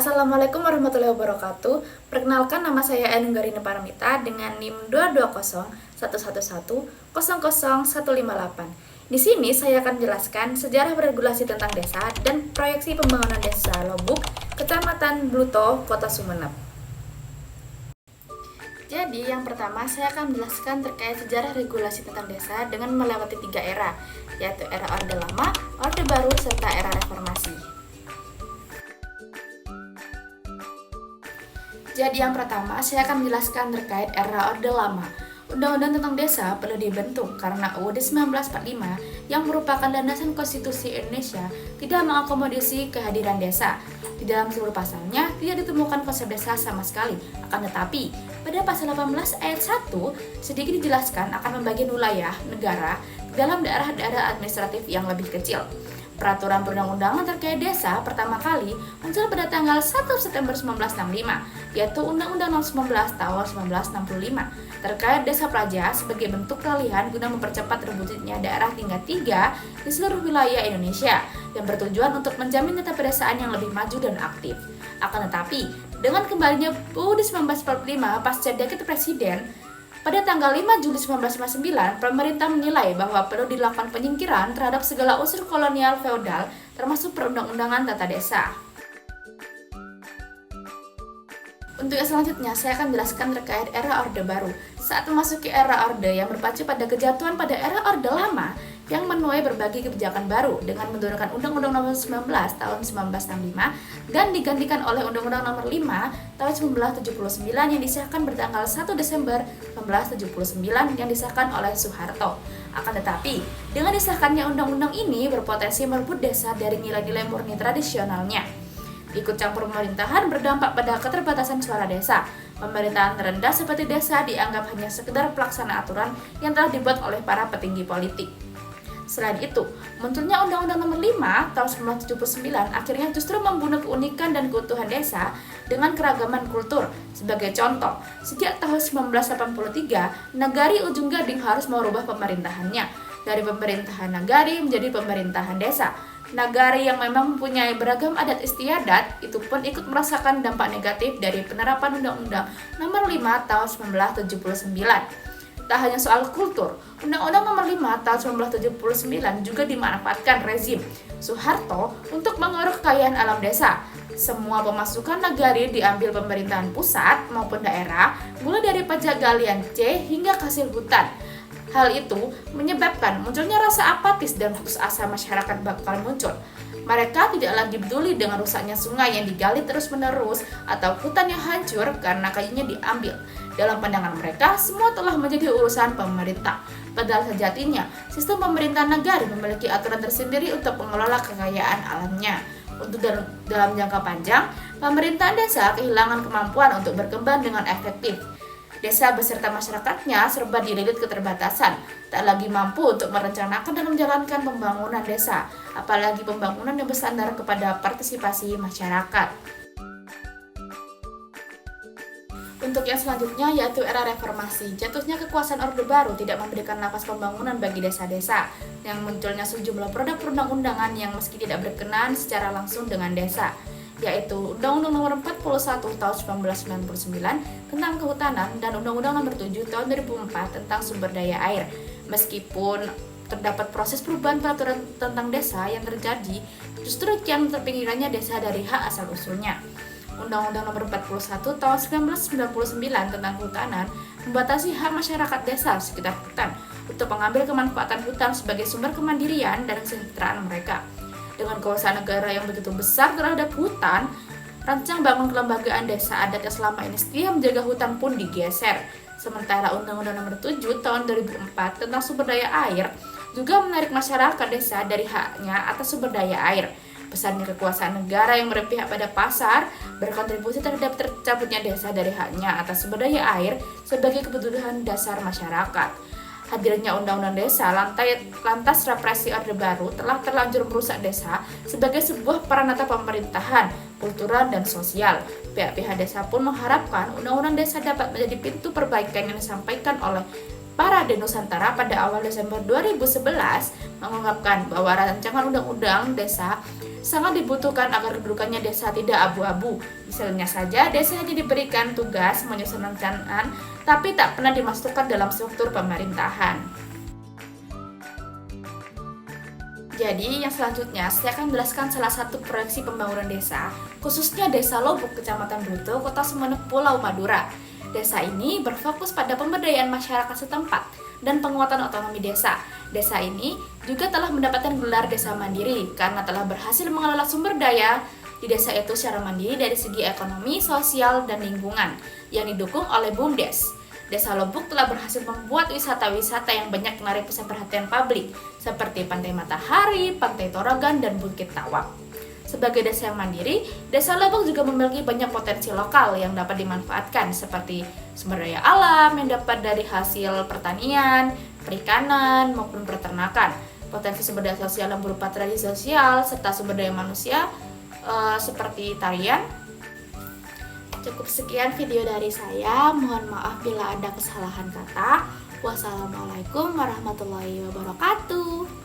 Assalamualaikum warahmatullahi wabarakatuh. Perkenalkan, nama saya Enunggarini Paramita dengan NIM 2201110000158. Di sini saya akan menjelaskan sejarah regulasi tentang desa dan proyeksi pembangunan desa Lobuk, Kecamatan Bluto, Kota Sumeneb. Jadi, yang pertama saya akan menjelaskan terkait sejarah regulasi tentang desa dengan melewati 3 era, yaitu era Orde Lama, Orde Baru, serta era Reformasi. Jadi yang pertama, saya akan menjelaskan terkait era Orde Lama. Undang-undang tentang desa perlu dibentuk karena UUD 1945 yang merupakan landasan konstitusi Indonesia tidak mengakomodasi kehadiran desa. Di dalam seluruh pasalnya tidak ditemukan konsep desa sama sekali. Akan tetapi, pada pasal 18 ayat 1 sedikit dijelaskan akan pembagian wilayah negara dalam daerah-daerah administratif yang lebih kecil. Peraturan perundang-undangan terkait desa pertama kali muncul pada tanggal 1 September 1965, yaitu Undang-Undang Nomor 19 Tahun 1965 terkait desa praja sebagai bentuk peralihan guna mempercepat terwujudnya daerah tingkat 3 di seluruh wilayah Indonesia yang bertujuan untuk menjamin tata pedesaan yang lebih maju dan aktif. Akan tetapi, dengan kembalinya UUD 1945 pasca dekret Presiden, pada tanggal 5 Juli 1959, pemerintah menilai bahwa perlu dilakukan penyingkiran terhadap segala unsur kolonial feodal, termasuk perundang-undangan tata desa. Untuk yang selanjutnya, saya akan menjelaskan terkait era Orde Baru. Saat memasuki era Orde yang berpacu pada kejatuhan pada era Orde Lama, yang menuai berbagai kebijakan baru dengan menurunkan Undang-Undang Nomor 19 Tahun 1965 dan digantikan oleh Undang-Undang Nomor 5 Tahun 1979 yang disahkan bertanggal 1 Desember 1979 yang disahkan oleh Soeharto. Akan tetapi, dengan disahkannya undang-undang ini berpotensi merebut desa dari nilai-nilai murni tradisionalnya. Ikut campur pemerintahan berdampak pada keterbatasan suara desa. Pemerintahan terendah seperti desa dianggap hanya sekedar pelaksana aturan yang telah dibuat oleh para petinggi politik. Selain itu, munculnya Undang-Undang Nomor 5 Tahun 1979 akhirnya justru membunuh keunikan dan keutuhan desa dengan keragaman kultur. Sebagai contoh, sejak tahun 1983, Nagari Ujung Gading harus merubah pemerintahannya dari pemerintahan Nagari menjadi pemerintahan desa. Nagari yang memang mempunyai beragam adat istiadat itu pun ikut merasakan dampak negatif dari penerapan Undang-Undang Nomor 5 Tahun 1979. Tak hanya soal kultur, Undang-Undang Nomor 5 Tahun 1979 juga dimanfaatkan rezim Soeharto untuk mengeruk kekayaan alam desa. Semua pemasukan Nagari diambil pemerintahan pusat maupun daerah, mulai dari pajak galian C hingga hasil hutan. Hal itu menyebabkan munculnya rasa apatis dan putus asa masyarakat bakal muncul. Mereka tidak lagi peduli dengan rusaknya sungai yang digali terus-menerus atau hutan yang hancur karena kayunya diambil. Dalam pandangan mereka, semua telah menjadi urusan pemerintah. Padahal sejatinya, sistem pemerintahan Nagari memiliki aturan tersendiri untuk mengelola kekayaan alamnya. Untuk dalam jangka panjang, pemerintahan desa kehilangan kemampuan untuk berkembang dengan efektif. Desa beserta masyarakatnya serba dililit keterbatasan, tak lagi mampu untuk merencanakan dan menjalankan pembangunan desa, apalagi pembangunan yang bersandar kepada partisipasi masyarakat. Untuk yang selanjutnya yaitu era reformasi. Jatuhnya kekuasaan Orde Baru tidak memberikan nafas pembangunan bagi desa-desa, yang munculnya sejumlah produk perundang-undangan yang meski tidak berkenaan secara langsung dengan desa, yaitu Undang-Undang Nomor 41 Tahun 1999 tentang kehutanan dan Undang-Undang Nomor 7 Tahun 2004 tentang sumber daya air. Meskipun terdapat proses perubahan peraturan tentang desa yang terjadi, justru kian terpinggirannya desa dari hak asal-usulnya. Undang-Undang Nomor 41 Tahun 1999 tentang kehutanan membatasi hak masyarakat desa sekitar hutan untuk mengambil kemanfaatan hutan sebagai sumber kemandirian dan kesejahteraan mereka. Dengan kuasa negara yang begitu besar terhadap hutan, rancang bangun kelembagaan desa adat yang selama ini setia menjaga hutan pun digeser. Sementara Undang-Undang Nomor 7 Tahun 2004 tentang sumber daya air juga menarik masyarakat desa dari haknya atas sumber daya air. Besarnya kekuasaan negara yang berpihak pada pasar berkontribusi terhadap tercabutnya desa dari haknya atas sumber daya air sebagai kebutuhan dasar masyarakat. Hadirnya Undang-Undang Desa lantas represi Orde Baru telah terlanjur merusak desa sebagai sebuah peranata pemerintahan, kultural, dan sosial. Pihak-pihak desa pun mengharapkan Undang-Undang Desa dapat menjadi pintu perbaikan yang disampaikan oleh Parade Nusantara pada awal Desember 2011 mengungkapkan bahwa rancangan undang-undang desa sangat dibutuhkan agar kedudukannya desa tidak abu-abu. Misalnya saja, desa hanya diberikan tugas menyusun rancangan, tapi tak pernah dimasukkan dalam struktur pemerintahan. Jadi, yang selanjutnya saya akan menjelaskan salah satu proyeksi pembangunan desa, khususnya Desa Lobuk, Kecamatan Bruto, Kota Sumeneb, Pulau Madura. Desa ini berfokus pada pemberdayaan masyarakat setempat dan penguatan otonomi desa. Desa ini juga telah mendapatkan gelar Desa Mandiri karena telah berhasil mengelola sumber daya di desa itu secara mandiri dari segi ekonomi, sosial, dan lingkungan yang didukung oleh BUMDes. Desa Lobuk telah berhasil membuat wisata-wisata yang banyak menarik pusat perhatian publik seperti Pantai Matahari, Pantai Torogan, dan Bukit Tawak. Sebagai desa yang mandiri, Desa Lobuk juga memiliki banyak potensi lokal yang dapat dimanfaatkan seperti sumber daya alam yang dapat dari hasil pertanian, perikanan, maupun peternakan. Potensi sumber daya sosial yang berupa tradisi sosial serta sumber daya manusia seperti tarian. Cukup sekian video dari saya. Mohon maaf bila ada kesalahan kata. Wassalamualaikum warahmatullahi wabarakatuh.